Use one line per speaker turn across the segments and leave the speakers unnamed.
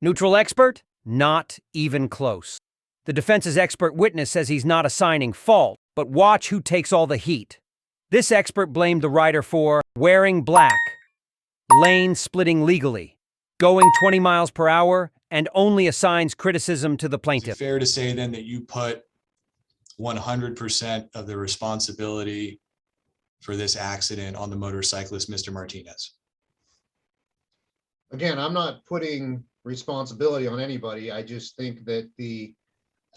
Neutral expert? Not even close. The defense's expert witness says he's not assigning fault, but watch who takes all the heat. This expert blamed the rider for wearing black, lane splitting legally, going 20 miles per hour, and only assigns criticism to the plaintiff.
Is it fair to say then that you put 100% of the responsibility for this accident on the motorcyclist, Mr. Martinez?
Again, I'm not putting responsibility on anybody. I just think that the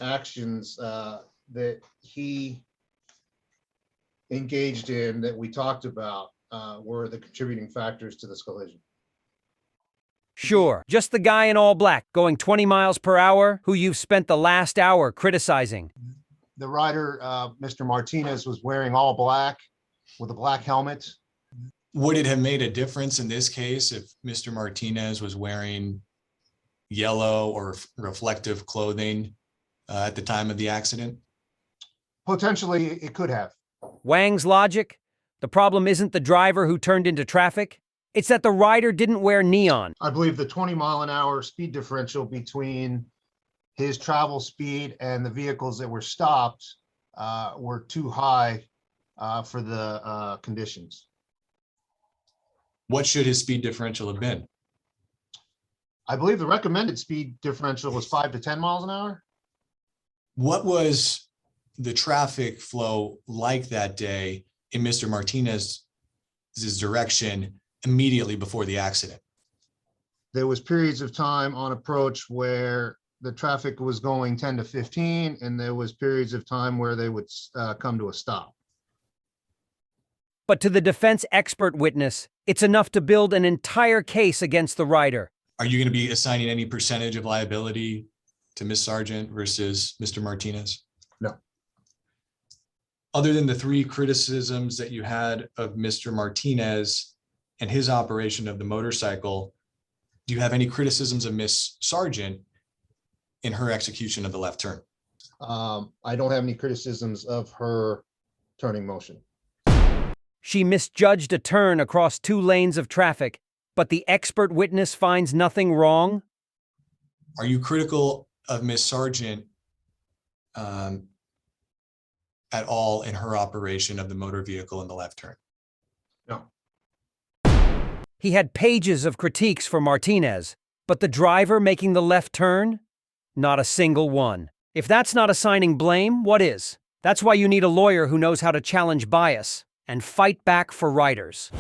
actions that he engaged in that we talked about were the contributing factors to this collision.
Sure, just the guy in all black going 20 miles per hour who you've spent the last hour criticizing.
The rider, Mr. Martinez, was wearing all black with a black helmet.
Would it have made a difference in this case if Mr. Martinez was wearing yellow or reflective clothing at the time of the accident?
Potentially, it could have.
Wang's logic? The problem isn't the driver who turned into traffic. It's that the rider didn't wear neon.
I believe the 20-mile-an-hour speed differential between his travel speed and the vehicles that were stopped were too high for the conditions.
What should his speed differential have been?
I believe the recommended speed differential was 5 to 10 miles an hour.
What was the traffic flow like that day in Mr. Martinez's direction immediately before the accident?
There was periods of time on approach where the traffic was going 10 to 15, and there was periods of time where they would come to a stop.
But to the defense expert witness, it's enough to build an entire case against the rider.
Are you going to be assigning any percentage of liability to Ms. Sargent versus Mr. Martinez?
No.
Other than the 3 criticisms that you had of Mr. Martinez and his operation of the motorcycle, do you have any criticisms of Ms. Sargent in her execution of the left turn?
I don't have any criticisms of her turning motion.
She misjudged a turn across 2 lanes of traffic, but the expert witness finds nothing wrong?
Are you critical of Ms. Sargent at all in her operation of the motor vehicle in the left turn?
No.
He had pages of critiques for Martinez, but the driver making the left turn? Not a single one. If that's not assigning blame, what is? That's why you need a lawyer who knows how to challenge bias and fight back for riders.